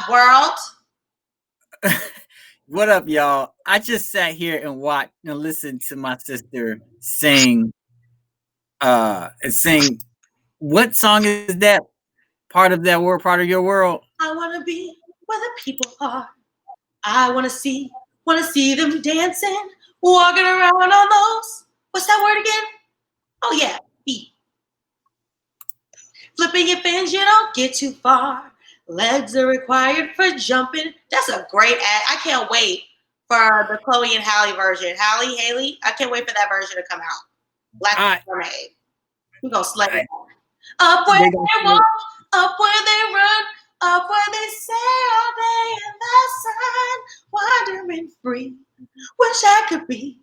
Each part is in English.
up, world? What up, y'all? I just sat here and watched and listened to my sister sing. Sing. What song is that? Part of that world, part of your world. I wanna be where the people are. I wanna see them dancing, walking around on those. What's that word again? Oh yeah, feet. Flipping your fins, you don't get too far. Legs are required for jumping. That's a great ad. I can't wait for the Chloe and Halle version. Haley, I can't wait for that version to come out. Black Mermaid. We're gonna slay it. Up where they walk, up where they run, up where they sail all day in the sun, wandering free. Wish I could be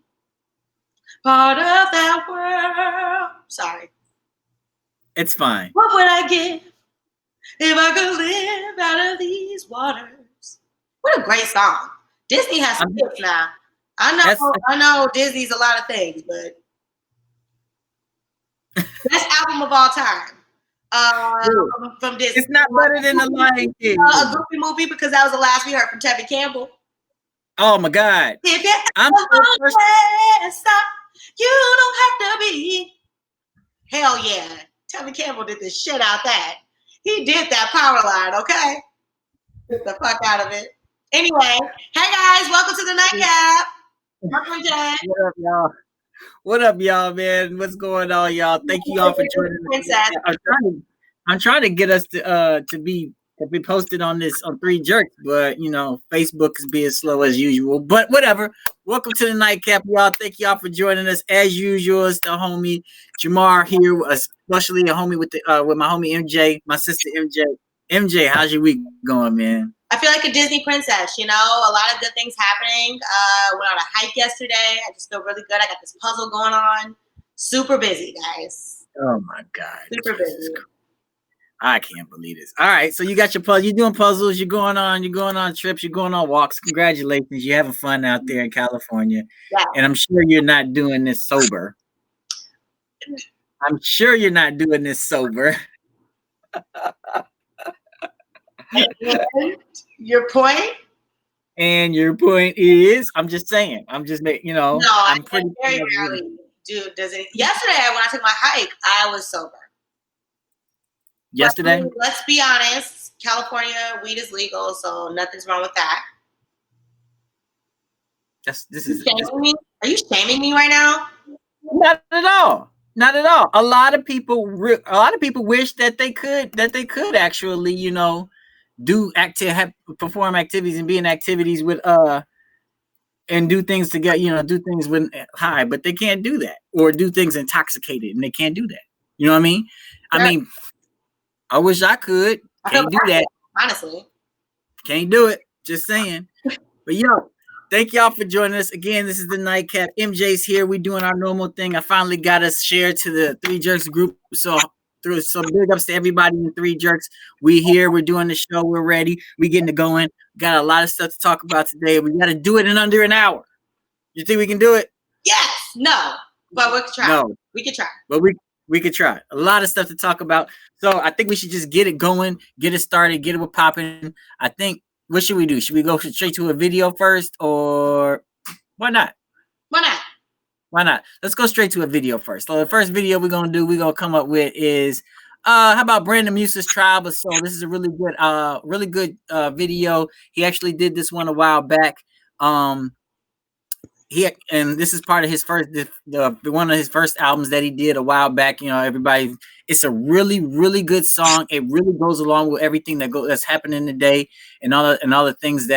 part of that world. Sorry. It's fine. What would I give if I could live out of these waters? What a great song. Disney has some hits now. I know Disney's a lot of things, but best album of all time. From Disney. It's not better than The Lion King. A Goofy movie, because that was the last we heard from Tevin Campbell. Oh my God. If you stop, you don't have to be. Hell yeah. Tevin Campbell did the shit out that. He did that power line, okay? Get the fuck out of it. Anyway, hey guys, welcome to the NiteKap. What up, y'all? What up, y'all, man? What's going on, y'all? Thank you all for joining us. I'm trying to get us to be posted on this on 3 Jerks, but you know, Facebook is being slow as usual. But whatever. Welcome to the NiteKap, y'all. Thank y'all for joining us as usual. It's the homie Jamar here, especially a homie with my homie MJ, my sister MJ. MJ, how's your week going, man? I feel like a Disney princess, you know, a lot of good things happening. Went on a hike yesterday. I just feel really good. I got this puzzle going on. Super busy, guys. Oh my God. Super busy. I can't believe this. All right, so you got your puzzle. You're doing puzzles. You're going on trips. You're going on walks. Congratulations. You're having fun out there in California. Yeah. And I'm sure you're not doing this sober. And your point? And your point is, I'm just saying. I'm just making, you know. No, I'm pretty very rarely do. Does it? Yesterday, when I took my hike, I was sober. Yesterday? But let's be honest. California, weed is legal, so nothing's wrong with that. Are you shaming me right now? Not at all. Not at all. A lot of people wish that they could actually, you know, perform activities and be in activities with and do things together, you know, do things with high, but they can't do that, or do things intoxicated, and they can't do that. You know what I mean? Yeah. I mean, I wish I could. Can't do that. Honestly. Can't do it. Just saying. But yo, thank y'all for joining us. Again, this is the NiteKap. MJ's here. We're doing our normal thing. I finally got us shared to the 3 Jerks group. So big ups to everybody in 3 Jerks. We here. We're doing the show. We're ready. We getting it going. Got a lot of stuff to talk about today. We got to do it in under an hour. You think we can do it? Yes. No. But we can try. No. We can try. But we could try. A lot of stuff to talk about. So I think we should just get it going, get it started, get it popping. I think, what should we do? Should we go straight to a video first, or why not? Why not? Let's go straight to a video first. So the first video we're going to come up with is, how about Brandon Musa's Tribe of Soul? This is a really good video. He actually did this one a while back. And this is part of his first, one of his first albums that he did a while back. You know, everybody, it's a really, really good song. It really goes along with everything that's happening today, and all the things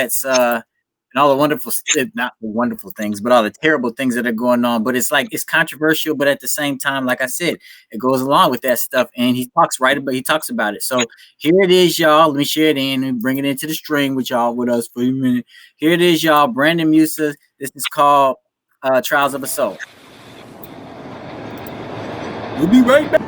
and all the wonderful, not the wonderful things, but all the terrible things that are going on. But it's like, it's controversial, but at the same time, like I said, it goes along with that stuff. And he talks about it. So here it is, y'all. Let me share it in and bring it into the string with us for a minute. Here it is, y'all. Brandon Musa. This is called Trials of a Soul. We'll be right back.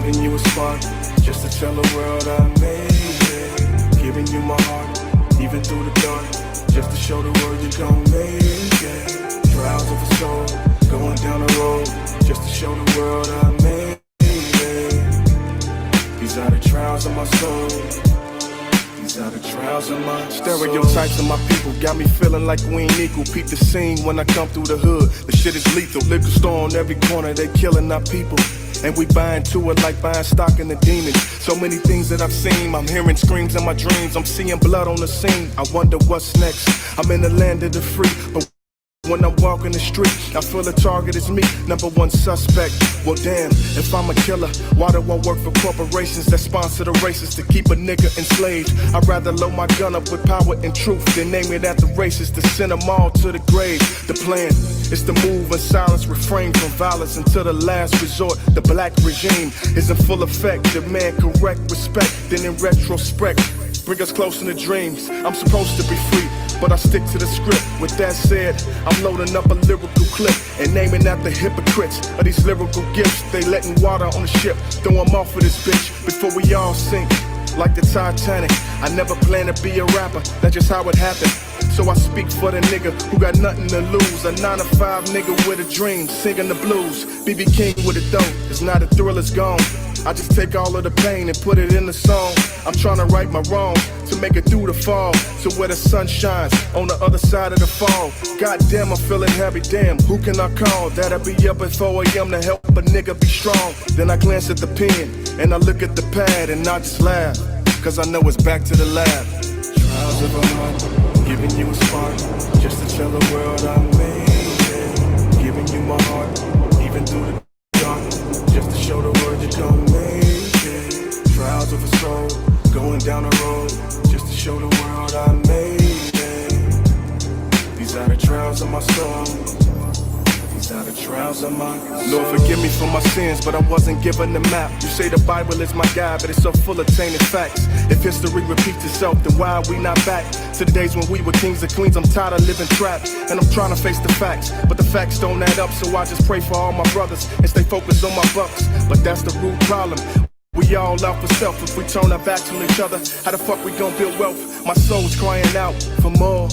giving you a spark, just to tell the world I made it. Giving you my heart, even through the dark, just to show the world you gon' make it. Trials of the soul, going down the road, just to show the world I made it. These are the trials of my soul. These are the trials of my stereotypes of my people got me feeling like we ain't equal. Peep the scene when I come through the hood. The shit is lethal. Liquor store on every corner, they killing our people. And we buying to it like buying stock in the demons. So many things that I've seen. I'm hearing screams in my dreams. I'm seeing blood on the scene. I wonder what's next. I'm in the land of the free, but when I'm walking the street, I feel the target is me, number one suspect. Well damn, if I'm a killer, why do I work for corporations that sponsor the racists to keep a nigga enslaved? I'd rather load my gun up with power and truth than name it after racists to send them all to the grave. The plan is to move in silence, refrain from violence until the last resort. The black regime is in full effect, demand correct respect, then in retrospect, bring us close in the dreams. I'm supposed to be free, but I stick to the script. With that said, I'm loading up a lyrical clip and naming out the hypocrites of these lyrical gifts. They letting water on the ship, throw them off of this bitch before we all sink like the Titanic. I never planned to be a rapper, that's just how it happened. So I speak for the nigga who got nothing to lose. A 9 to 5 nigga with a dream, singing the blues. BB King with it though, it's not a thrill, it's gone. I just take all of the pain and put it in the song. I'm trying to right my wrongs to make it through the fall, to where the sun shines on the other side of the fall. Goddamn, I'm feeling heavy, damn, who can I call? That'll be up at 4 a.m. to help a nigga be strong. Then I glance at the pen and I look at the pad and I just laugh, cause I know it's back to the lab. Trials of a heart, giving you a spark, just to tell the world I made it. Giving you my heart, even through the dark, just to show the world you gon' make it. Trials of a soul, going down the road, just to show the world I made it. These are the trials of my soul. These are the trials of my soul. Lord, forgive me for my sins, but I wasn't given the map. You say the Bible is my guide, but it's so full of tainted facts. If history repeats itself, then why are we not back to the days when we were kings and queens? I'm tired of living trapped, and I'm trying to face the facts, but the facts don't add up, so I just pray for all my brothers and stay focused on my bucks. But that's the root problem. We all out for self. If we turn our backs on each other, how the fuck we gon' build wealth? My soul's crying out for more.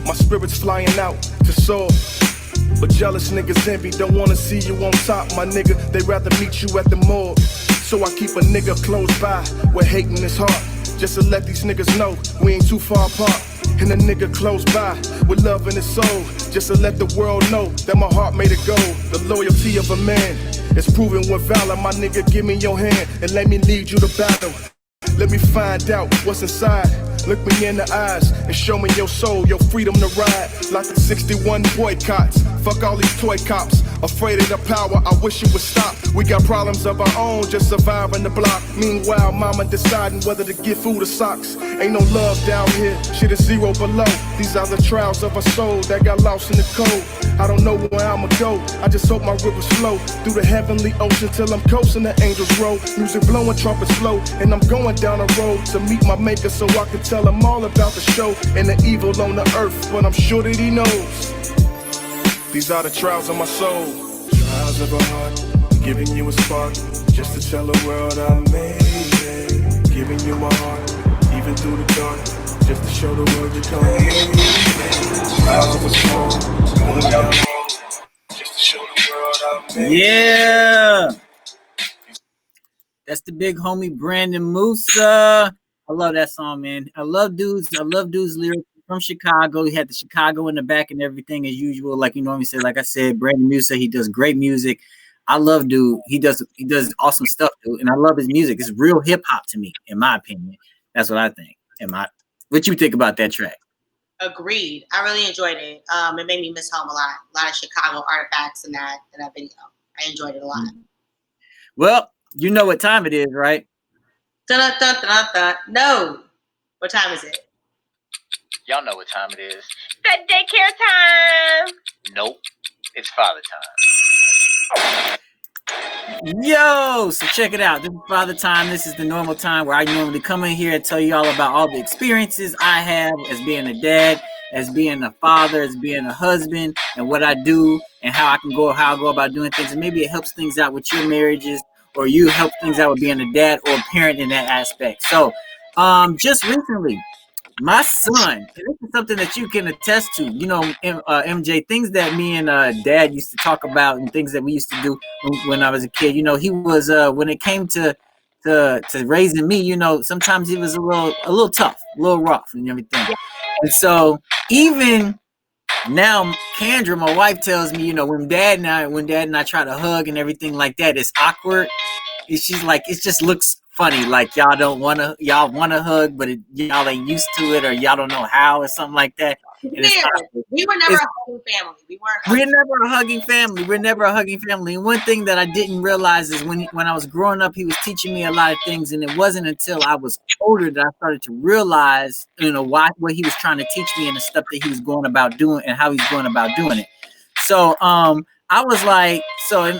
My spirit's flying out to soar. But jealous niggas envy, don't wanna see you on top, my nigga. They rather meet you at the morgue. So I keep a nigga close by where hating is hard, just to let these niggas know we ain't too far apart. And a nigga close by with love in his soul, just to let the world know that my heart made it go. The loyalty of a man is proven with valor. My nigga, give me your hand and let me lead you to battle. Let me find out what's inside. Look me in the eyes and show me your soul, your freedom to ride. Like the 61 boycotts, fuck all these toy cops. Afraid of the power, I wish it would stop. We got problems of our own, just surviving the block. Meanwhile, mama deciding whether to get food or socks. Ain't no love down here, shit is zero below. These are the trials of a soul that got lost in the cold. I don't know where I'ma go, I just hope my rivers flow through the heavenly ocean till I'm coasting the angels roll. Music blowing, trumpets slow, and I'm going down a road to meet my maker so I can tell him all about the show and the evil on the earth, but I'm sure that he knows. These are the trials of my soul. Trials of a heart, giving you a spark, just to tell the world I made it. Giving you my heart, even through the dark, just to show the world you come make it. Trials of a soul, going down the road, just to show the world I made it. Yeah, that's the big homie Brandon Musa. I love that song, man. I love dudes lyrics from Chicago. He had the Chicago in the back and everything as usual. Like you normally say, like I said, Brandon Musa, he does great music. I love dude. He does awesome stuff, dude. And I love his music. It's real hip hop to me, in my opinion. That's what I think. What you think about that track? Agreed. I really enjoyed it. It made me miss home a lot of Chicago artifacts in that video. I enjoyed it a lot. Well, you know what time it is, right? Dun, dun, dun, dun, dun. No. What time is it? Y'all know what time it is. The daycare time. Nope. It's father time. Yo, so check it out. This is Father Time. This is the normal time where I normally come in here and tell you all about all the experiences I have as being a dad, as being a father, as being a husband, and what I do and how I go about doing things. And maybe it helps things out with your marriages or you help things out with being a dad or a parent in that aspect. So, just recently, my son, and this is something that you can attest to, MJ, things that me and dad used to talk about and things that we used to do when I was a kid. He was when it came to raising me, sometimes he was a little tough, a little rough and everything. And so even now, Kendra, my wife, tells me, when dad and I try to hug and everything like that, it's awkward. She's like, it just looks funny, like y'all want to hug, but y'all ain't used to it, or y'all don't know how, or something like that. We were never a hugging family. We're never a hugging family. We're never a hugging family. And one thing that I didn't realize is when I was growing up, he was teaching me a lot of things, and it wasn't until I was older that I started to realize, what he was trying to teach me and the stuff that he was going about doing and how he's going about doing it. So, I was like,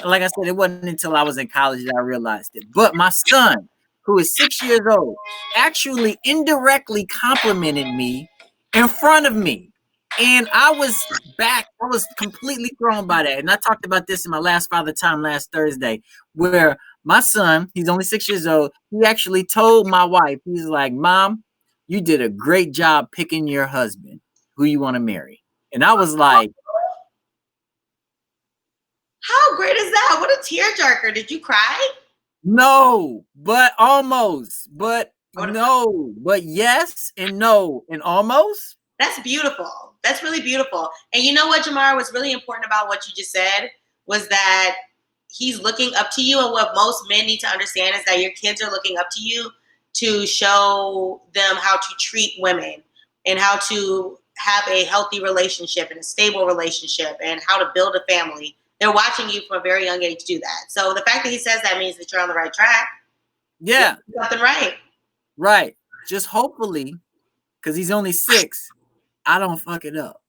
like I said, it wasn't until I was in college that I realized it. But my son, who is 6 years old, actually indirectly complimented me in front of me. And I was completely thrown by that. And I talked about this in my last Father Time last Thursday, where my son, he's only 6 years old, he actually told my wife, he's like, Mom, you did a great job picking your husband, who you want to marry. And I was like, how great is that? What a tearjerker. Did you cry? No, but almost. But no, but yes and no and almost. That's beautiful. That's really beautiful. And you know what, Jamar, was really important about what you just said was that he's looking up to you. And what most men need to understand is that your kids are looking up to you to show them how to treat women and how to have a healthy relationship and a stable relationship and how to build a family. They're watching you from a very young age do that. So the fact that he says that means that you're on the right track. Yeah. Something right. Right. Just hopefully, because he's only 6, I don't fuck it up.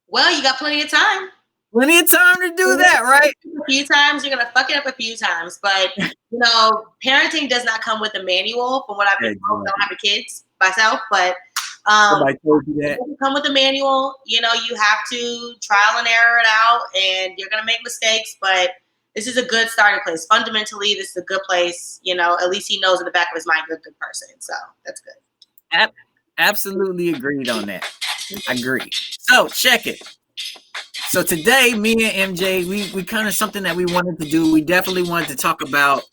Well, you got plenty of time. Plenty of time to do that, right? A few times, you're going to fuck it up a few times. But, parenting does not come with a manual from what I've been told. I don't have kids myself, but somebody told you that. It doesn't come with a manual. You have to trial and error it out, and you're going to make mistakes, but this is a good starting place. Fundamentally, this is a good place. At least he knows in the back of his mind you're a good person. So that's good. Absolutely agreed on that. I agree. So check it. So today, me and MJ, we kind of something that we wanted to do. We definitely wanted to talk about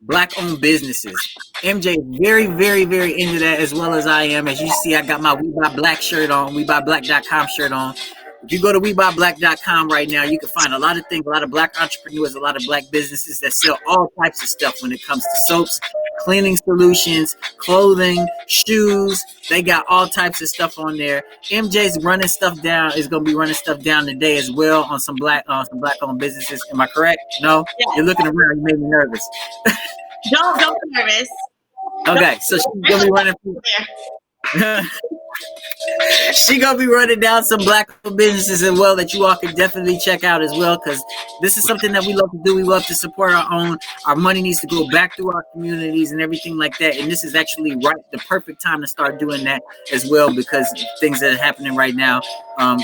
Black-owned businesses. MJ is very, very, very into that as well as I am. As you see, I got my We Buy Black shirt on, WeBuyBlack.com shirt on. If you go to WeBuyBlack.com right now, you can find a lot of things, a lot of Black entrepreneurs, a lot of Black businesses that sell all types of stuff when it comes to soaps, cleaning solutions, clothing, shoes. They got all types of stuff on there. MJ's running stuff down, is going to be running stuff down today as well on some Black-owned businesses. Am I correct? No? Yeah. You're looking around. You made me nervous. Don't be nervous. Okay, so she's going to be running. She gonna be running down some Black-owned businesses as well that you all can definitely check out as well, because this is something that we love to do. We love to support our own. Our money needs to go back through our communities and everything like that. And this is actually the perfect time to start doing that as well, because of things that are happening right now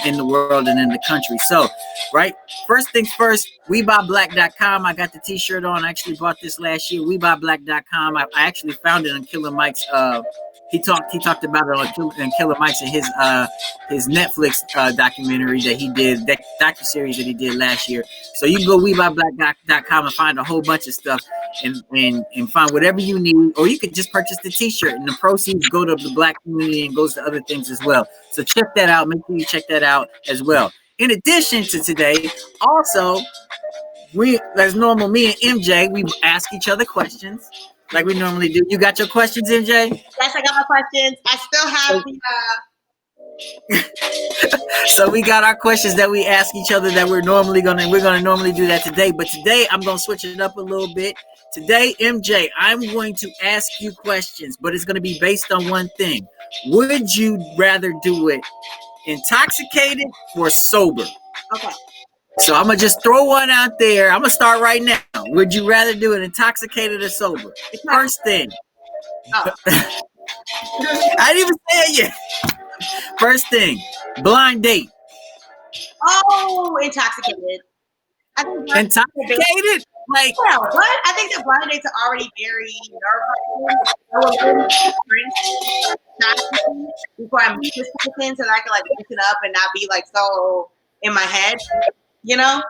in the world and in the country. So, right, first things first, WeBuyBlack.com. I got the t-shirt on. I actually bought this last year. WeBuyBlack.com. I actually found it on Killer Mike's He talked about it on Killer Mike's and his Netflix documentary that he did, that docuseries that he did last year. So you can go WeBuyBlack.com and find a whole bunch of stuff and find whatever you need, or you could just purchase the t-shirt and the proceeds go to the Black community and goes to other things as well. So check that out. Make sure you check that out as well. In addition to today, also, as normal, me and MJ, we ask each other questions like we normally do. You got your questions, MJ? Yes, I got my questions. I still have So we got our questions that we ask each other that we're gonna normally do that today. But today I'm gonna switch it up a little bit. Today, MJ, I'm going to ask you questions, but it's gonna be based on one thing. Would you rather do it intoxicated or sober? Okay. So I'm gonna just throw one out there. I'm gonna start right now. Would you rather do it intoxicated or sober? First thing. Oh. I didn't even say it yet. First thing, blind date. Oh, intoxicated. I think intoxicated. Like, yeah, what? I think the blind dates are already very nerve-wracking. I will really drink before I meet this person so that I can like listen up and not be like so in my head, you know?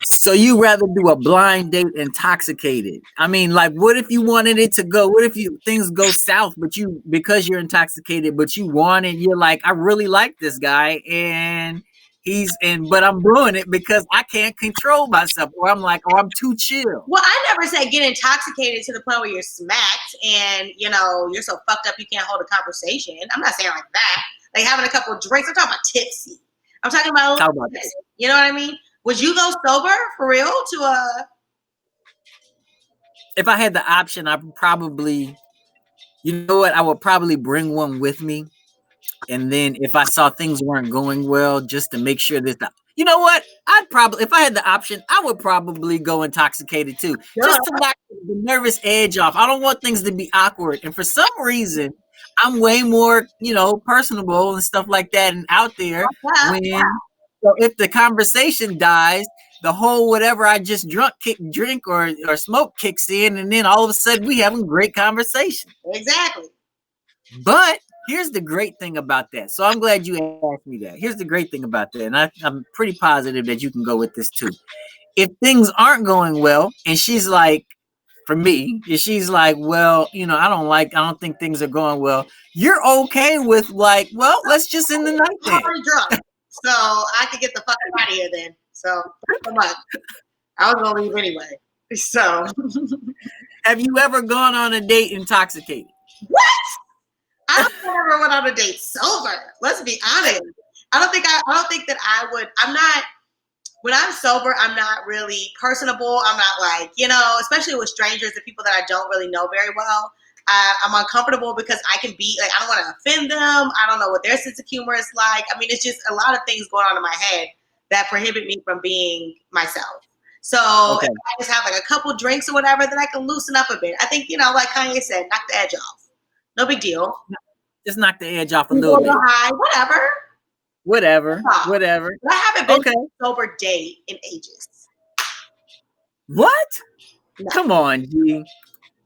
so you rather do a blind date intoxicated? I mean, like, what if you wanted it to go? What if things go south, but because you're intoxicated, but you're like, I really like this guy, and but I'm blowing it because I can't control myself, or I'm like, oh, I'm too chill. Well, I never said get intoxicated to the point where you're smacked and you're so fucked up you can't hold a conversation. I'm not saying like that. Like having a couple of drinks. I'm talking about tipsy. I'm talking about, you know what I mean? Would you go sober for real to If I had the option, I would probably, you know what? I would probably bring one with me. And then if I saw things weren't going well, just to make sure that you know what? If I had the option, I would probably go intoxicated too. Just to knock the nervous edge off. I don't want things to be awkward. And for some reason, I'm way more, personable and stuff like that and out there so if the conversation dies, the whole whatever I just drink or smoke kicks in, and then all of a sudden we having great conversation. Exactly. But here's the great thing about that. So I'm glad you asked me that. Here's the great thing about that, and I'm pretty positive that you can go with this too. If things aren't going well, and she's like, for me, if she's like, well, I don't think things are going well. You're okay with like, well, let's just end the night then. I'm already drunk. So I could get the fuck out of here then. So come on. I was gonna leave anyway. So have you ever gone on a date intoxicated? What? I don't ever went on a date sober. Let's be honest. I don't think that I would. When I'm sober, I'm not really personable. I'm not like, especially with strangers and people that I don't really know very well. I'm uncomfortable because I can be like, I don't want to offend them. I don't know what their sense of humor is like. I mean, it's just a lot of things going on in my head that prohibit me from being myself. So if I just have like a couple drinks or whatever, then I can loosen up a bit. I think, like Kanye said, knock the edge off. No big deal. Just knock the edge off a little bit. High, whatever. But I haven't been to a sober date in ages. What? No. Come on, G.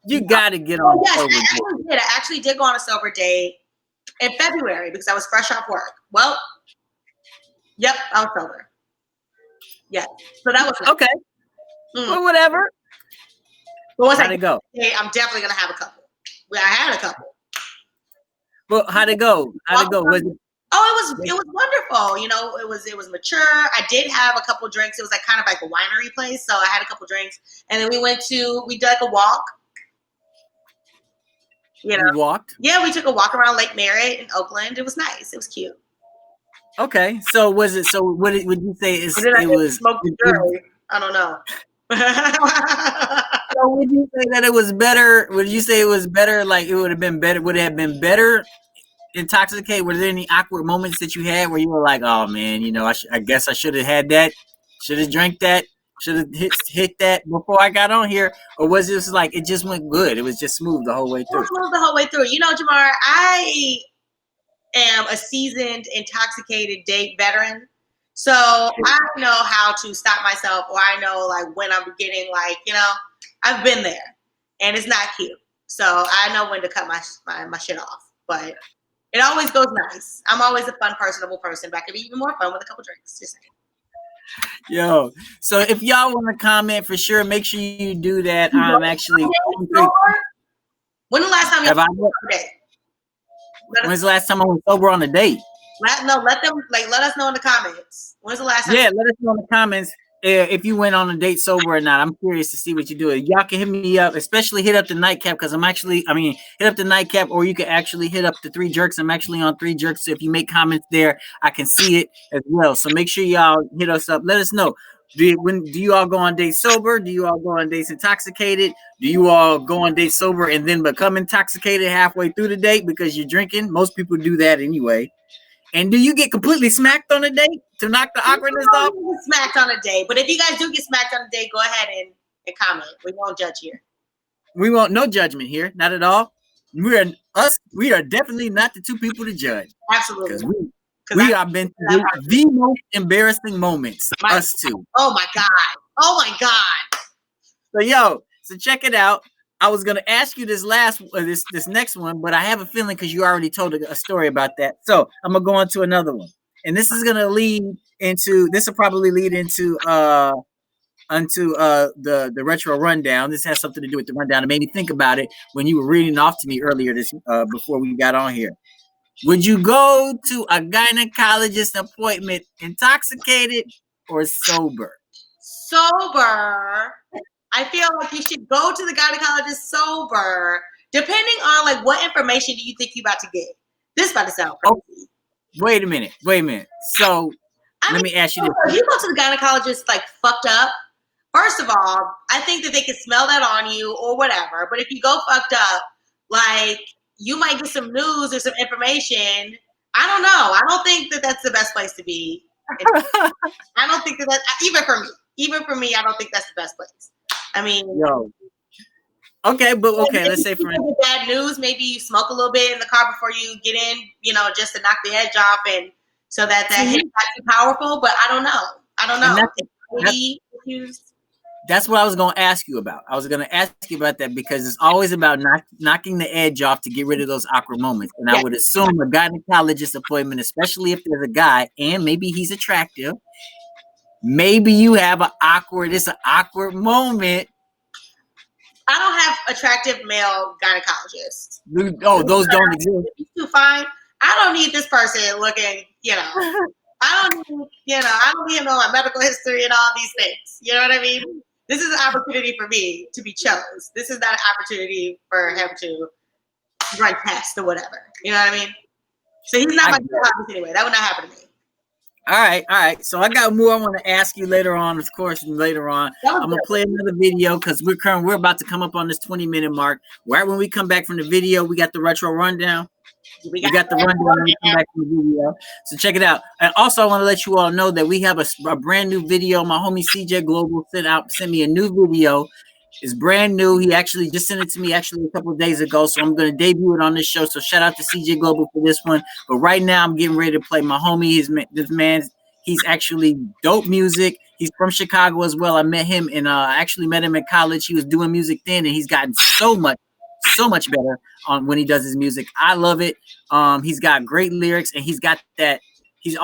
You got to get on a sober date. I actually did go on a sober date in February because I was fresh off work. Well, yep, I was sober. Yeah, so that was nice. Okay. Well, whatever. How'd it go? I'm definitely gonna have a couple. I had a couple. Well, how'd it go? Was it? Oh, it was wonderful. It was mature. I did have a couple drinks. It was like kind of like a winery place, so I had a couple drinks, and then we did like a walk. You walked? Yeah, we took a walk around Lake Merritt in Oakland. It was nice. It was cute. Okay, so was it? So what would you say it was? Smoked jury. I don't know. So would you say that it was better? Would you say it was better? Like it would have been better? Would it have been better intoxicated? Were there any awkward moments that you had where you were like, "Oh man, I guess I should have had that. Should have drank that. Should have hit that before I got on here," or was it just like it just went good? It was just smooth the whole way through. Smooth the whole way through. Jamar, I am a seasoned intoxicated date veteran, so I know how to stop myself, or I know like when I'm getting like I've been there, and it's not cute. So I know when to cut my shit off, but it always goes nice. I'm always a fun, personable person, but I could be even more fun with a couple drinks. Just saying. Yo, so if y'all want to comment for sure, make sure you do that. I'm actually. When the last time you went on a date? When's the last time I was sober on a date? Let us know in the comments. When's the last time? Yeah, let us know in the comments if you went on a date sober or not. I'm curious to see what you do. Y'all can hit me up, especially hit up the NiteKap because hit up the NiteKap, or you can actually hit up the 3 Jerks. I'm actually on 3 Jerks, so if you make comments there, I can see it as well. So make sure y'all hit us up. Let us know. Do you all go on dates sober? Do you all go on dates intoxicated? Do you all go on dates sober and then become intoxicated halfway through the date because you're drinking? Most people do that anyway. And do you get completely smacked on a date to knock the awkwardness off? Smacked on a date. But if you guys do get smacked on a date, go ahead and comment. We won't judge here. We won't, no judgment here. Not at all. We are definitely not the 2 people to judge. Absolutely. We have been through the most embarrassing moments. Us two. Oh my God. So check it out. I was gonna ask you this next one, but I have a feeling because you already told a story about that. So I'm gonna go on to another one, and this is gonna this will probably lead into the retro rundown. This has something to do with the rundown. It made me think about it when you were reading off to me earlier before we got on here. Would you go to a gynecologist appointment intoxicated or sober? Sober. I feel like you should go to the gynecologist sober, depending on like what information do you think you're about to get. This is about to sound crazy. Wait a minute. So let me ask you this. If you go to the gynecologist like fucked up, first of all, I think that they can smell that on you or whatever. But if you go fucked up, like you might get some news or some information. I don't know. I don't think that that's the best place to be. I don't think that even for me, I don't think that's the best place. I mean, okay, let's say for bad news, maybe you smoke a little bit in the car before you get in, just to knock the edge off, and so that hit not too powerful. But I don't know. That's what I was going to ask you about. I was going to ask you about that because it's always about knocking the edge off to get rid of those awkward moments. And I would assume a gynecologist appointment, especially if there's a guy and maybe he's attractive, maybe you have an awkward moment. I don't have attractive male gynecologists. Those don't exist. He's too fine. I don't need this person looking, I don't need him on my medical history and all these things. You know what I mean? This is an opportunity for me to be chose. This is not an opportunity for him to run tests or whatever. You know what I mean? So he's not my gynecologist anyway. That would not happen to me. All right. So I got more I want to ask you later on, of course, and later on. I'm going to play another video because we're about to come up on this 20-minute mark. Right when we come back from the video, we got the retro rundown. We got the rundown when we come back from the video. So check it out. And also, I want to let you all know that we have a brand new video. My homie CJ Global sent me a new video. It's brand new. He actually just sent it to me a couple of days ago. So I'm going to debut it on this show. So shout out to CJ Global for this one. But right now, I'm getting ready to play my homie. He's actually dope music. He's from Chicago as well. I met him and actually met him in college. He was doing music then, and he's gotten so much better on when he does his music. I love it. He's got great lyrics, and he's got that. He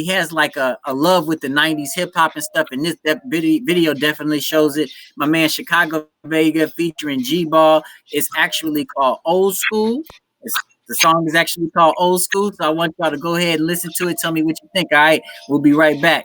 has like a love with the 90s hip hop and stuff. And that video definitely shows it. My man Chicago Vega featuring G-Ball. It's actually called Old School. The song is actually called Old School. So I want y'all to go ahead and listen to it. Tell me what you think. All right. We'll be right back.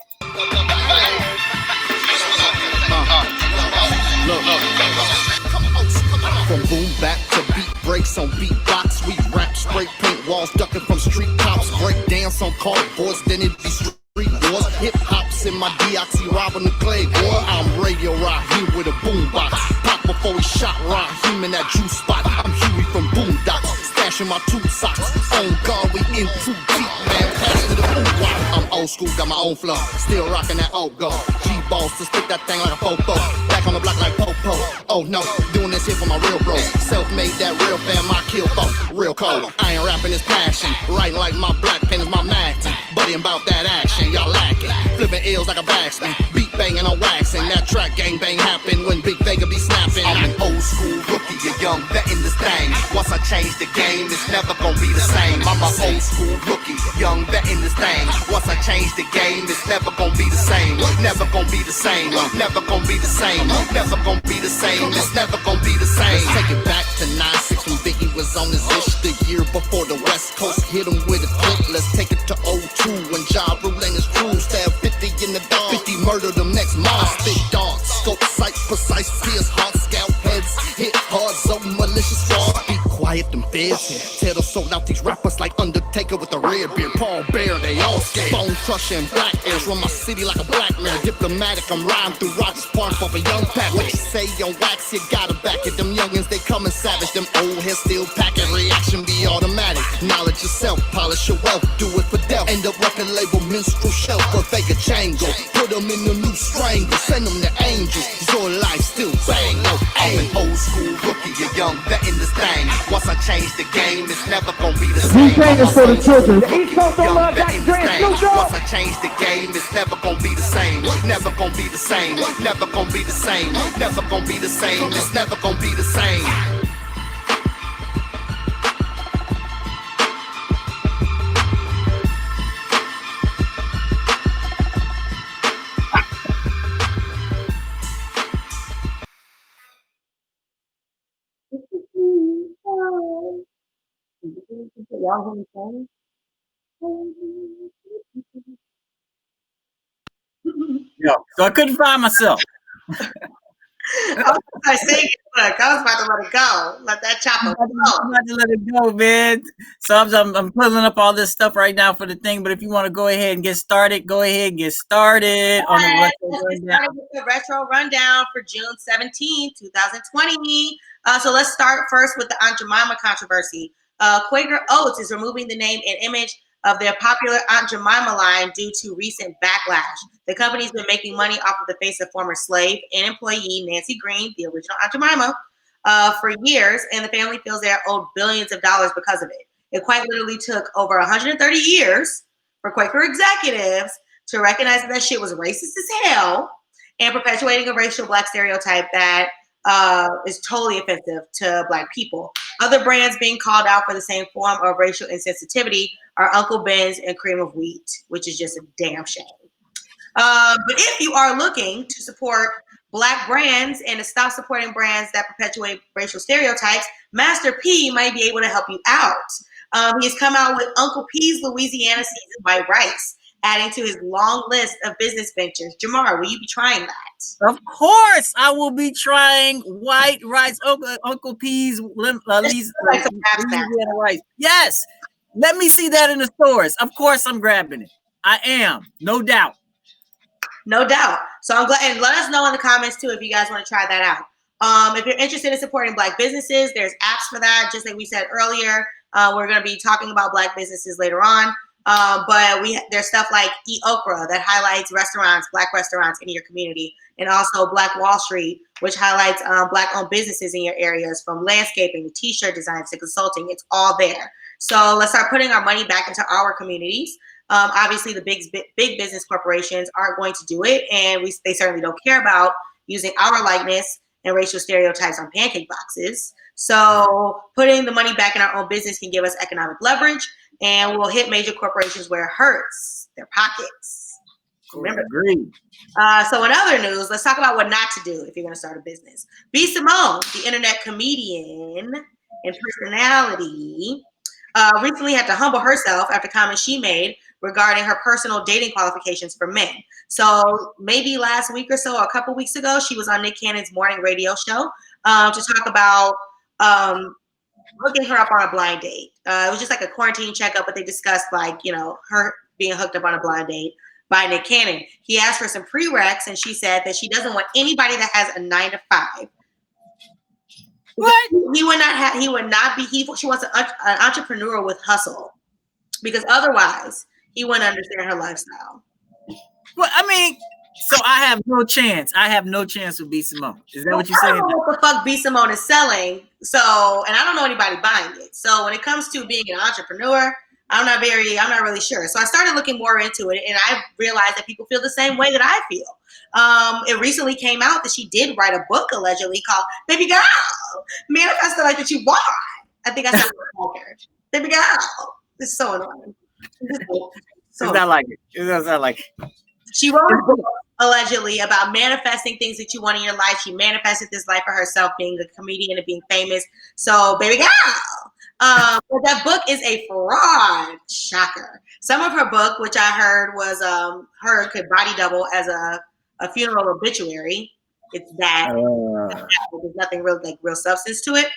From boom back to beat breaks on beatbox, we rap, spray paint walls, ducking from street cops, break dance on cardboards, then it be street wars. Hip hop's in my deoxy, robbing the clay boy. I'm Radio Raheem with a boombox. Pop before he shot Raheem in that juice spot. I'm Huey from Boondocks, stashing my 2 socks. On guard, we in too deep, man. Pass to the boom. I'm old school, got my own flow, still rocking that old go. G-balls to spit that thing like a fofo. Back on the block like Popo. Oh no, doing this here for my real bros. Self-made, that real fam, my kill folk. Real cold, I ain't rapping this passion. Writing like my black pen is my Madden. Buddying about that action, y'all lacking. Flipping L's like a batsman. Beat banging on waxing. That track gang bang happen when Big Vega be snapping. I'm an old school rookie, a young vet in this thing. Once I change the game, it's never gonna be the same. I'm an old school rookie, young vet in this thing. Once I change the game, it's never gonna be the same. Never gonna be the same. Never gonna be the same. Never gonna be the same. It's never gonna be the same. Let's take it back to 9-6 when Biggie was on his ish. The year before the West Coast hit him with a clip. Let's take it to 02 when Ja Rule and his crew stabbed 50 in the dog. 50 murdered them next month. Big dog, scope, sight, precise, pierce, heart, scalp, heads, hit hard, so malicious fraud. Be quiet, them feds. Taylor sold out these rappers like Undertaker with a red beard. Paul Bear, they all scared. Bone crushing, black airs, run my city like a black man. Diplomatic, I'm riding through Rogers Park for a young pack. What you say on wax, you gotta back it. Them youngins, they coming savage. Them old heads still packing. Reaction be automatic. Knowledge yourself, polish your wealth, do it for death. End up record label, minstrel shelf, or Vega Django. Put them in the new strangle, send them to angels. Your life still bang. I'm an old school rookie, a young vet in this thing. Once I change the game, it's never gonna be the same. This for the children. The East Coast don't love Dr. Dre and Snoop Dogg. Once I change the game, it's never gonna be the same. Never gonna be the same. Never gonna be the same. Never gonna be the same. It's never gonna be the same. Yo, so I couldn't find myself. I sing it. Look, I was about to let it go. Let that chopper I'm about to let it go, man. So I'm pulling up all this stuff right now for the thing. But if you want to go ahead and get started, go ahead and get started on the retro rundown. With the retro rundown for June 17, 2020. So let's start first with the Aunt Jemima controversy. Quaker Oats is removing the name and image of their popular Aunt Jemima line due to recent backlash. The company's been making money off of the face of former slave and employee Nancy Green, the original Aunt Jemima, for years, and the family feels they are owed billions of dollars because of it. It quite literally took over 130 years for Quaker executives to recognize that shit was racist as hell and perpetuating a racial Black stereotype that is totally offensive to Black people. Other brands being called out for the same form of racial insensitivity are Uncle Ben's and Cream of Wheat, which is just a damn shame. But if you are looking to support Black brands and to stop supporting brands that perpetuate racial stereotypes, Master P might be able to help you out. He's come out with Uncle P's Louisiana Seasoned White Rice, adding to his long list of business ventures. Jamar, will you be trying that? Of course, I will be trying white rice, Uncle P's Louisiana rice. Yes, let me see that in the stores. Of course, I'm grabbing it. I am, no doubt. No doubt. So I'm glad, and let us know in the comments too if you guys want to try that out. If you're interested in supporting Black businesses, there's apps for that. Just like we said earlier, we're going to be talking about Black businesses later on. But there's stuff like Eat Okra that highlights restaurants, Black restaurants in your community, and also Black Wall Street, which highlights Black-owned businesses in your areas, from landscaping to T-shirt designs to consulting. It's all there. So let's start putting our money back into our communities. Obviously, the big business corporations aren't going to do it, and they certainly don't care about using our likeness and racial stereotypes on pancake boxes. So putting the money back in our own business can give us economic leverage, and we'll hit major corporations where it hurts, their pockets. Remember. Agreed. So in other news, let's talk about what not to do if you're going to start a business. B. Simone, the internet comedian and personality, recently had to humble herself after comments she made regarding her personal dating qualifications for men. So maybe last week or so, or a couple weeks ago, she was on Nick Cannon's morning radio show to talk about hooking her up on a blind date. It was just like a quarantine checkup, but they discussed her being hooked up on a blind date by Nick Cannon. He asked for some prereqs, and she said that she doesn't want anybody that has a 9-to-5. What? She wants an entrepreneur with hustle, because otherwise he wouldn't understand her lifestyle. Well, I mean, so I have no chance. I have no chance with B. Simone. Is that what you're saying? I don't know what the fuck B. Simone is selling. So, and I don't know anybody buying it. So when it comes to being an entrepreneur, I'm not really sure. So I started looking more into it, and I realized that people feel the same way that I feel. It recently came out that she did write a book allegedly called "Baby Girl, Manifest the Life That You Want." I think I said it. Baby Girl. It's so annoying. It's not like it. It does not like it. She wrote a book allegedly about manifesting things that you want in your life. She manifested this life for herself, being a comedian and being famous. So, baby girl. But that book is a fraud. Shocker. Some of her book, which I heard was her could body double as a funeral obituary. It's that. There's nothing real substance to it.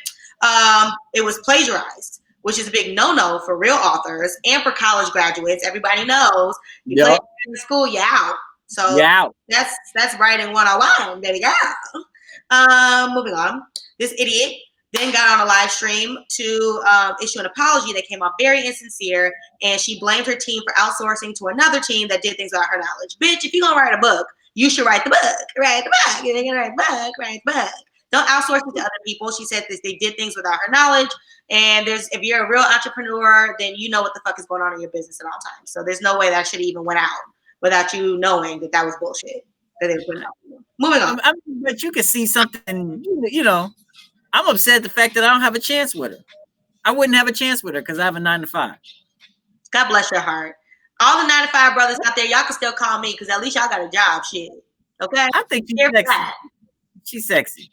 It was plagiarized, which is a big no-no for real authors and for college graduates. Everybody knows you play in school, you're out. So that's writing 101, baby girl. Moving on. This idiot then got on a live stream to issue an apology that came off very insincere, and she blamed her team for outsourcing to another team that did things without her knowledge. Bitch, if you're going to write a book, you should write the book. Write the book. You're going to write the book. Write the book. Don't outsource it to other people. She said that they did things without her knowledge. And if you're a real entrepreneur, then you know what the fuck is going on in your business at all times. So there's no way that shit even went out without you knowing that was bullshit that they were putting out. Moving on. But you could see something, I'm upset at the fact that I don't have a chance with her. I wouldn't have a chance with her because I have a 9 to 5. God bless your heart. All the 9 to 5 brothers out there, y'all can still call me because at least y'all got a job. Shit. Okay? I think she's sexy. She's sexy.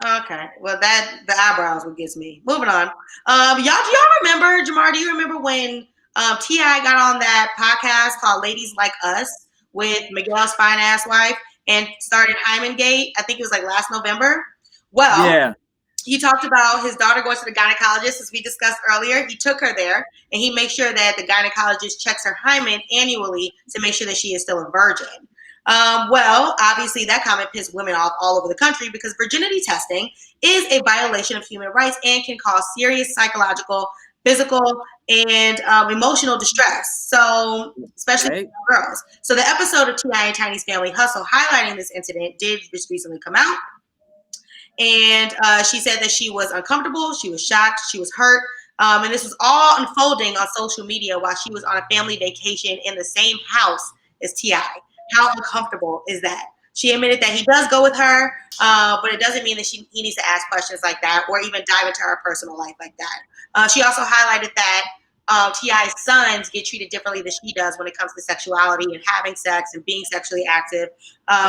Okay. Well, the eyebrows what gets me. Moving on. Do y'all remember, Jamar, do you remember when T.I. got on that podcast called Ladies Like Us with Miguel's fine ass wife and started Hyman Gate? I think it was like last November. Well, yeah. He talked about his daughter going to the gynecologist, as we discussed earlier. He took her there, and he makes sure that the gynecologist checks her hymen annually to make sure that she is still a virgin. Well, obviously, that comment pissed women off all over the country because virginity testing is a violation of human rights and can cause serious psychological, physical, and emotional distress. So, especially for girls. So, the episode of T.I. and Tiny's Family Hustle highlighting this incident did just recently come out. And she said that she was uncomfortable, she was shocked, she was hurt. And this was all unfolding on social media while she was on a family vacation in the same house as T.I. How uncomfortable is that? She admitted that he does go with her, but it doesn't mean that he needs to ask questions like that or even dive into her personal life like that. She also highlighted that T.I.'s sons get treated differently than she does when it comes to sexuality and having sex and being sexually active.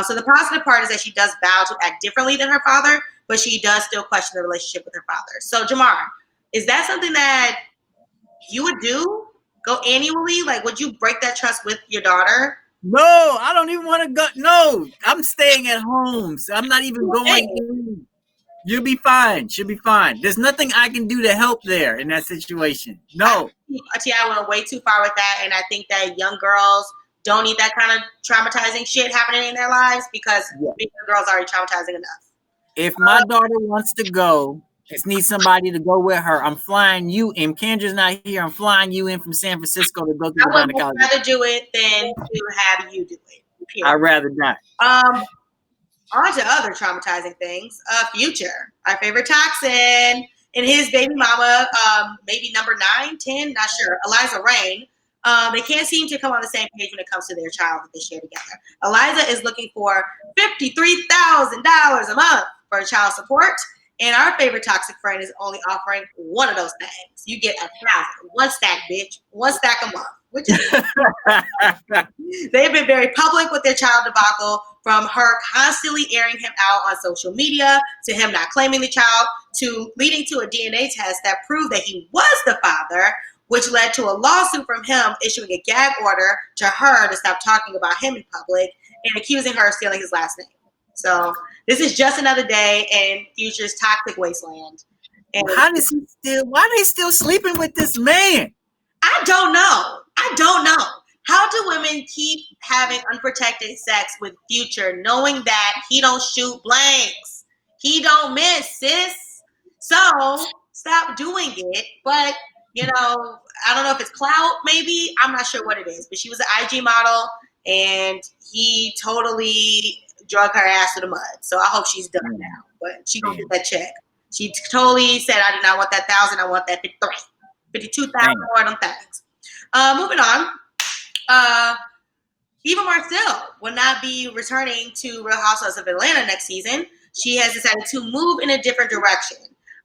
So the positive part is that she does vow to act differently than her father, but she does still question the relationship with her father. So Jamar, is that something that you would do? Go annually? Like, would you break that trust with your daughter? No, I don't even want to go. No, I'm staying at home. So I'm not even going in. You'll be fine. She'll be fine. There's nothing I can do to help there in that situation. No. I went way too far with that, and I think that young girls don't need that kind of traumatizing shit happening in their lives because big girls are already traumatizing enough. If my daughter wants to go, just needs somebody to go with her, I'm flying you in. Kendra's not here. I'm flying you in from San Francisco to go to the gynecologist. I would rather do it than to have you do it. Period. I'd rather not. On to other traumatizing things. Future, our favorite toxin, and his baby mama, maybe number 9, 10, not sure, Eliza Rain. They can't seem to come on the same page when it comes to their child that they share together. Eliza is looking for $53,000 a month for child support, and our favorite toxic friend is only offering one of those things. You get 1,000, one stack, bitch, one stack a month. Which is they've been very public with their child debacle, from her constantly airing him out on social media to him not claiming the child to leading to a DNA test that proved that he was the father, which led to a lawsuit from him issuing a gag order to her to stop talking about him in public and accusing her of stealing his last name. So this is just another day in Future's toxic wasteland. And why are they still sleeping with this man? I don't know. How do women keep having unprotected sex with Future knowing that he don't shoot blanks? He don't miss, sis. So stop doing it. But, I don't know if it's clout, maybe. I'm not sure what it is. But she was an IG model, and he totally drug her ass to the mud. So I hope she's done now. But she gonna get that check. She totally said, I do not want that 1,000. I want that 52,000 more of them things. Moving on. Eva Marcel will not be returning to Real Housewives of Atlanta next season. She has decided to move in a different direction.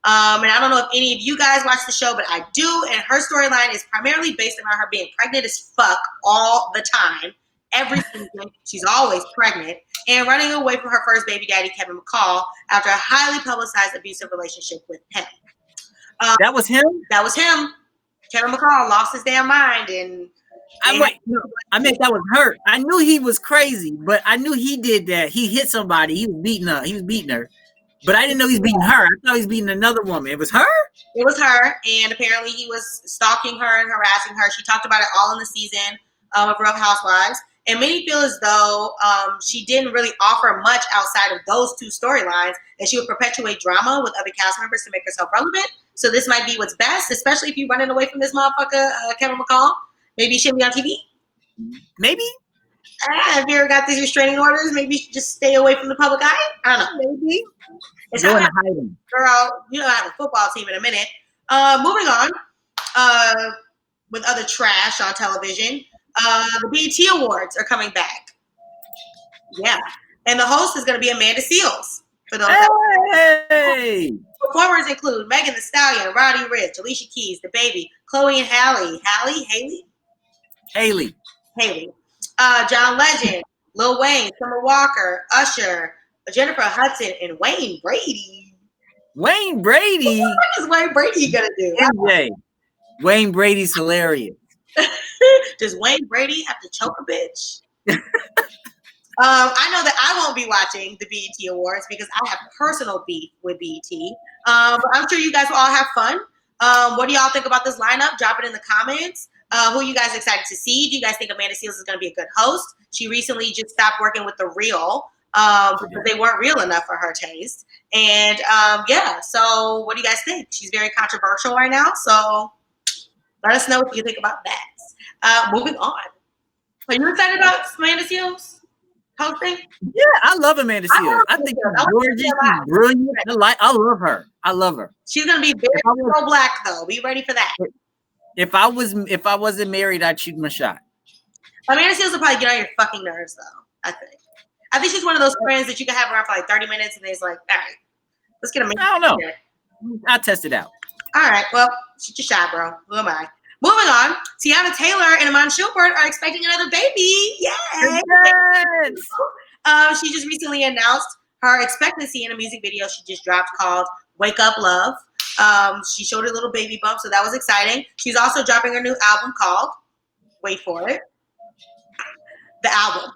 And I don't know if any of you guys watch the show, but I do. And her storyline is primarily based on her being pregnant as fuck all the time. Every season, she's always pregnant and running away from her first baby daddy, Kevin McCall, after a highly publicized abusive relationship with him. That was him? That was him. Kevin McCall lost his damn mind, and I meant that was her. I knew he was crazy, but I knew he did that. He hit somebody. He was beating her. But I didn't know he was beating her. I thought he was beating another woman. It was her? It was her, and apparently he was stalking her and harassing her. She talked about it all in the season of Real Housewives. And many feel as though she didn't really offer much outside of those two storylines, and she would perpetuate drama with other cast members to make herself relevant. So this might be what's best, especially if you're running away from this motherfucker, Kevin McCall. Maybe you shouldn't be on TV. Maybe. If you ever got these restraining orders, maybe you should just stay away from the public eye. I don't know. Maybe. It's Go not into hiding. girl. You know, I have a football team in a minute. Moving on. With other trash on television, the BET Awards are coming back. Yeah, and the host is going to be Amanda Seales. For those Hey! Performers include Megan Thee Stallion, Roddy Ricch, Alicia Keys, The Baby, Chloe and Haley, John Legend, Lil Wayne, Summer Walker, Usher, Jennifer Hudson, and Wayne Brady. Wayne Brady? What is Wayne Brady going to do? MJ. Wayne Brady's hilarious. Does Wayne Brady have to choke a bitch? I know that I won't be watching the BET Awards because I have personal beef with BET. But I'm sure you guys will all have fun. What do y'all think about this lineup? Drop it in the comments. Who are you guys excited to see? Do you guys think Amanda Seales is going to be a good host? She recently just stopped working with The Real because they weren't real enough for her taste. And yeah, so what do you guys think? She's very controversial right now. So let us know what you think about that. Moving on. Are you excited about Amanda Seales hosting? Yeah, I love Amanda Seales. I think she's gorgeous. She's brilliant. I love her. I love her. She's gonna be very pro-black though. Be ready for that. If I wasn't married, I'd shoot my shot. Amanda Seales will probably get on your fucking nerves though. I think she's one of those friends that you can have around for like 30 minutes and then it's like, all right, let's get a minute. I don't know. I'll test it out. All right, well, shoot your shot, bro. Who am I? Moving on, Tiana Taylor and Iman Shumpert are expecting another baby. Yay! She just recently announced her expectancy in a music video she just dropped called Wake Up Love. She showed her little baby bump, so that was exciting. She's also dropping her new album called, wait for it, The Album.